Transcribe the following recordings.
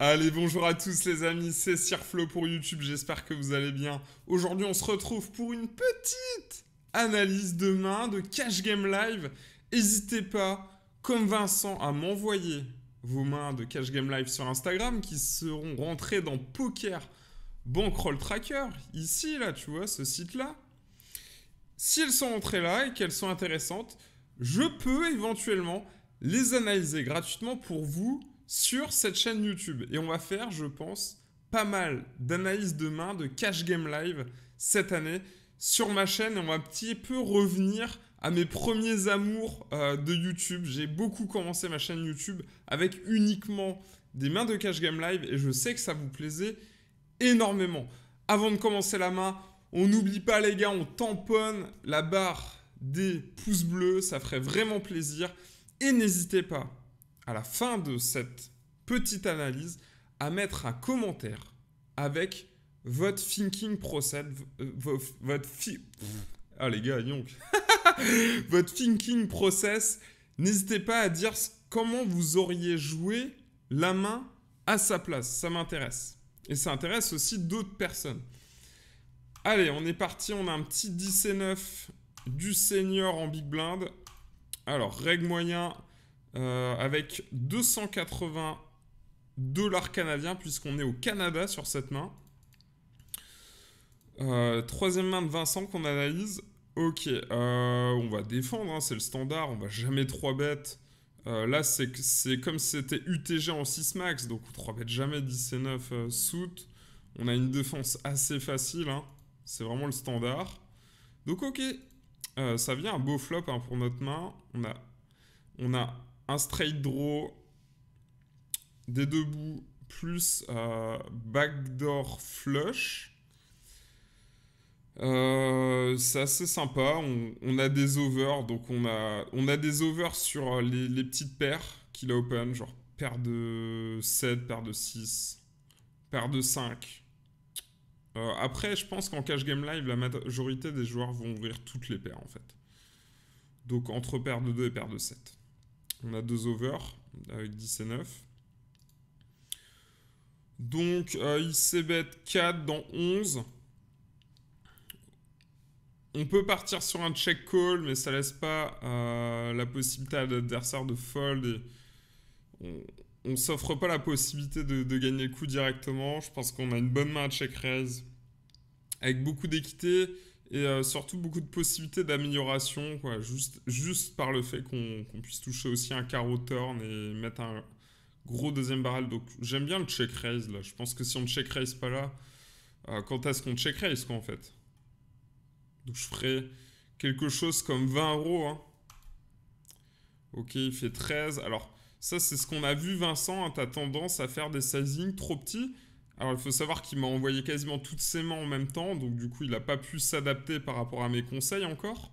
Allez, bonjour à tous les amis, c'est Sirflo pour YouTube, j'espère que vous allez bien. Aujourd'hui, on se retrouve pour une petite analyse de main de Cash Game Live. N'hésitez pas, comme Vincent, à m'envoyer vos mains de Cash Game Live sur Instagram qui seront rentrées dans Poker Bankroll Tracker, ici, là, tu vois, ce site-là. Si elles sont rentrées là et qu'elles sont intéressantes, je peux éventuellement les analyser gratuitement pour vous sur cette chaîne YouTube. Et on va faire, je pense, pas mal d'analyses de main de Cash Game Live cette année sur ma chaîne. Et on va un petit peu revenir à mes premiers amours de YouTube. J'ai beaucoup commencé ma chaîne YouTube avec uniquement des mains de Cash Game Live et je sais que ça vous plaisait énormément. Avant de commencer la main, on n'oublie pas les gars, on tamponne la barre des pouces bleus, ça ferait vraiment plaisir. Et n'hésitez pas, à la fin de cette petite analyse, à mettre un commentaire avec votre thinking process, ah les gars, yonk. Votre thinking process. N'hésitez pas à dire comment vous auriez joué la main à sa place, ça m'intéresse. Et ça intéresse aussi d'autres personnes. Allez, on est parti, on a un petit 10 et 9 du senior en big blind. Alors, règle moyen avec 280 $ canadiens puisqu'on est au Canada sur cette main. Troisième main de Vincent qu'on analyse. Ok, on va défendre, hein, c'est le standard, on va jamais 3 bet. Là, c'est comme si c'était UTG en 6 max, donc on 3 bet jamais 10 et 9 suit. On a une défense assez facile, hein. C'est vraiment le standard. Donc ok, ça vient un beau flop hein, pour notre main. On a un straight draw, des deux bouts, plus backdoor flush. C'est assez sympa. On a des overs, donc on a des overs sur les petites paires qu'il a open, genre paire de 7, paire de 6, paire de 5. Après, je pense qu'en cash game live, la majorité des joueurs vont ouvrir toutes les paires en fait. Donc entre paire de 2 et paire de 7. On a deux overs avec 10 et 9. Donc il c-bet 4 dans 11. On peut partir sur un check call, mais ça laisse pas la possibilité à l'adversaire de fold. Et on s'offre pas la possibilité de gagner le coup directement. Je pense qu'on a une bonne main à check raise avec beaucoup d'équité et surtout beaucoup de possibilités d'amélioration, quoi. Juste par le fait qu'on puisse toucher aussi un carreau turn et mettre un gros deuxième barrel. Donc j'aime bien le check raise là. Je pense que si on ne check raise pas là, quand est-ce qu'on check raise quoi en fait? Donc je ferai quelque chose comme 20 €. Hein. Ok, il fait 13. Alors ça c'est ce qu'on a vu Vincent, hein, t'as tendance à faire des sizing trop petits. Alors il faut savoir qu'il m'a envoyé quasiment toutes ses mains en même temps, donc du coup il n'a pas pu s'adapter par rapport à mes conseils encore.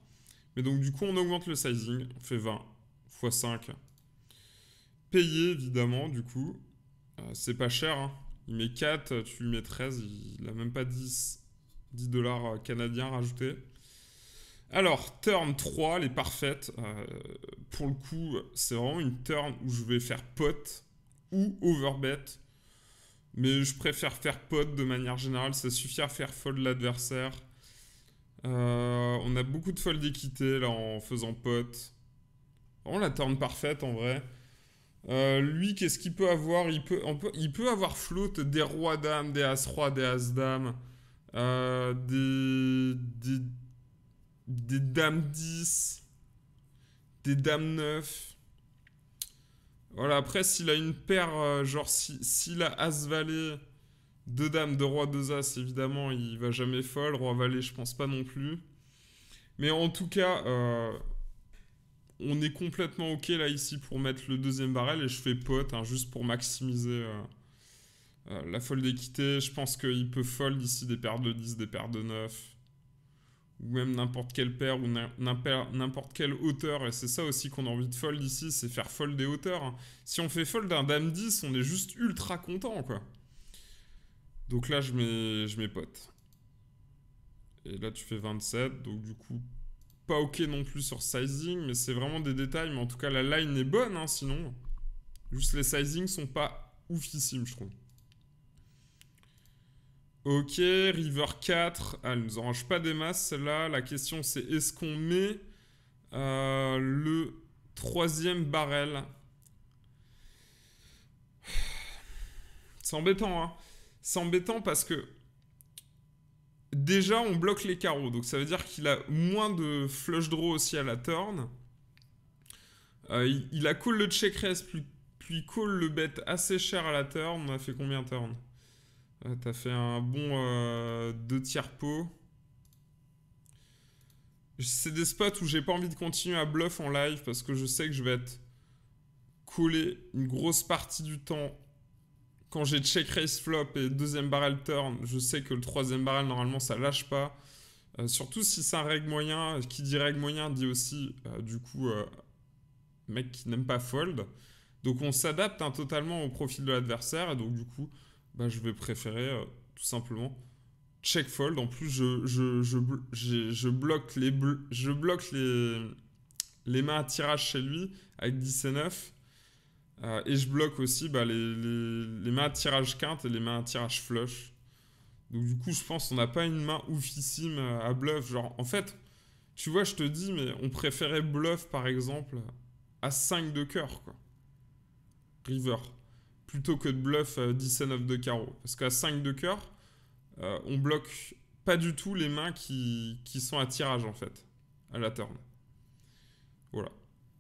Mais donc du coup on augmente le sizing, on fait 20 x 5. Payé évidemment du coup, c'est pas cher, hein. Il met 4, tu lui mets 13, il n'a même pas 10 $ canadiens rajoutés. Alors, turn 3, elle est parfaite. Pour le coup, c'est vraiment une turn où je vais faire pot ou overbet. Mais je préfère faire pot de manière générale, ça suffit à faire fold l'adversaire. On a beaucoup de fold d'équité là en faisant pot. Vraiment la turn parfaite en vrai. Lui, qu'est-ce qu'il peut avoir? Il peut avoir float des rois dames, des as rois, des as dames, des dames 10, des dames 9. Voilà, après, s'il a une paire, genre s'il a as valet, 2 dames, 2 rois, 2 as, évidemment, il va jamais fold. Roi valet, je pense pas non plus. Mais en tout cas, on est complètement ok là ici pour mettre le deuxième barrel et je fais pot, hein, juste pour maximiser la fold d'équité. Je pense qu'il peut fold ici des paires de 10, des paires de 9. Ou même n'importe quelle paire ou n'importe quelle hauteur. Et c'est ça aussi qu'on a envie de fold ici, c'est faire fold des hauteurs. Hein. Si on fait fold d'un dame 10, on est juste ultra content, quoi. Donc là, je mets pot. Et là, tu fais 27. Donc du coup, pas ok non plus sur sizing, mais c'est vraiment des détails. Mais en tout cas, la line est bonne, hein, sinon. Juste les sizings sont pas oufissime, je trouve. Ok, River 4. Ah, elle nous arrange pas des masses, celle-là. La question, c'est est-ce qu'on met le troisième barrel? C'est embêtant, hein. C'est embêtant parce que déjà, on bloque les carreaux. Donc, ça veut dire qu'il a moins de flush draw aussi à la turn. Il a call le check raise, puis call le bet assez cher à la turn. On a fait combien turn? T'as fait un bon 2 tiers pot. C'est des spots où j'ai pas envie de continuer à bluff en live parce que je sais que je vais être collé une grosse partie du temps. Quand j'ai check raise flop et deuxième barrel turn, je sais que le troisième barrel, normalement, ça lâche pas. Surtout si c'est un reg moyen. Qui dit reg moyen dit aussi, du coup, mec qui n'aime pas fold. Donc on s'adapte totalement au profil de l'adversaire. Et donc du coup, bah, je vais préférer tout simplement check fold. En plus, je bloque les mains à tirage chez lui avec 10 et 9. Et je bloque aussi bah, les mains à tirage quinte et les mains à tirage flush. Donc du coup, je pense qu'on n'a pas une main oufissime à bluff. Genre, en fait, tu vois, je te dis, mais on préférait bluff, par exemple, à 5 de cœur, quoi. River. Plutôt que de bluff 10 et 9 de carreau. Parce qu'à 5 de cœur, on bloque pas du tout les mains qui sont à tirage, en fait, à la turn. Voilà.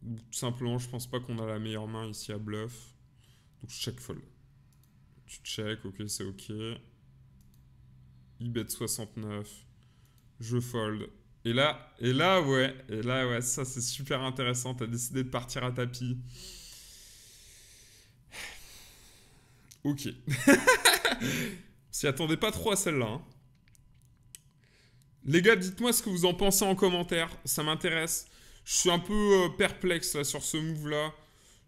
Tout simplement, je pense pas qu'on a la meilleure main ici à bluff. Donc, je check fold. Tu check, ok, c'est ok. Il bet 69. Je fold. Et là, ouais, ça c'est super intéressant. T'as décidé de partir à tapis. Ok. S'y attendait pas trop à celle-là. Hein. Les gars, dites-moi ce que vous en pensez en commentaire. Ça m'intéresse. Je suis un peu perplexe là, sur ce move-là.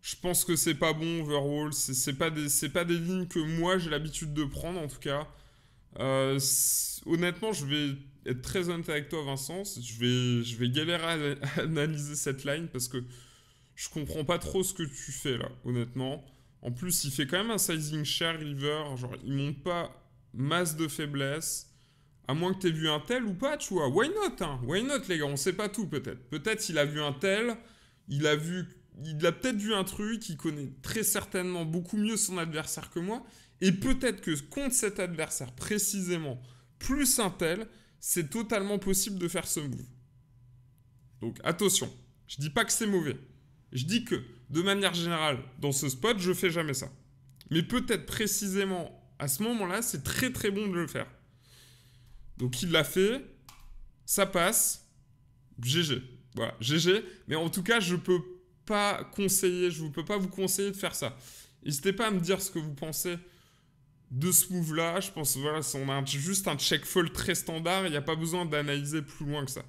Je pense que c'est pas bon, overall. C'est pas des lignes que moi j'ai l'habitude de prendre en tout cas. Honnêtement, je vais être très honnête avec toi, Vincent. Je vais galérer à analyser cette line parce que je comprends pas trop ce que tu fais là, honnêtement. En plus, il fait quand même un sizing cher, River. Genre, il monte pas masse de faiblesse. À moins que tu aies vu un tel ou pas, tu vois. Why not, hein? Why not, les gars? On sait pas tout, peut-être. Peut-être il a vu un tel. Il a peut-être vu un truc. Il connaît très certainement beaucoup mieux son adversaire que moi. Et peut-être que contre cet adversaire, précisément, plus un tel, c'est totalement possible de faire ce move. Donc, attention. Je dis pas que c'est mauvais. Je dis que, de manière générale, dans ce spot, je fais jamais ça. Mais peut-être précisément, à ce moment-là, c'est très très bon de le faire. Donc il l'a fait, ça passe, GG. Voilà, GG. Mais en tout cas, je peux pas conseiller, je ne peux pas vous conseiller de faire ça. N'hésitez pas à me dire ce que vous pensez de ce move-là. Je pense, voilà, on a juste un check fold très standard, il n'y a pas besoin d'analyser plus loin que ça.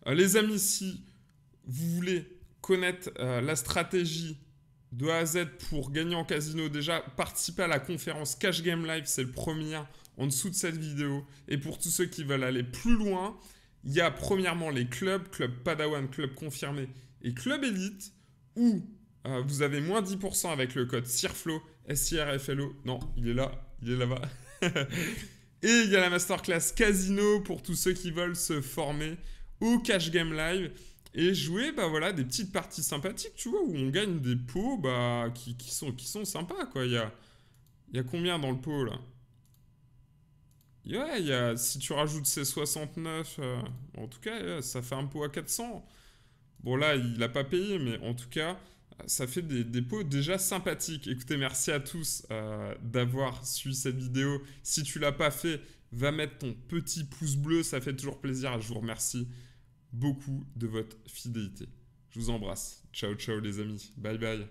Les amis, si vous voulez connaître la stratégie de A à Z pour gagner en casino, déjà, participez à la conférence Cash Game Live, c'est le premier en dessous de cette vidéo. Et pour tous ceux qui veulent aller plus loin, il y a premièrement les clubs, club Padawan, club confirmé et club élite, où vous avez moins 10% avec le code SIRFLO, SIRFLO. Non, il est là-bas. Et il y a la masterclass casino pour tous ceux qui veulent se former au Cash Game Live et jouer bah voilà, des petites parties sympathiques, tu vois, où on gagne des pots bah, qui sont sympas, quoi. Il y a combien dans le pot, là? Ouais, si tu rajoutes ces 69, en tout cas, ça fait un pot à 400. Bon, là, il n'a pas payé, mais en tout cas, ça fait des pots déjà sympathiques. Écoutez, merci à tous d'avoir suivi cette vidéo. Si tu l'as pas fait, va mettre ton petit pouce bleu, ça fait toujours plaisir. Je vous remercie beaucoup de votre fidélité. Je vous embrasse. Ciao, ciao les amis. Bye, bye.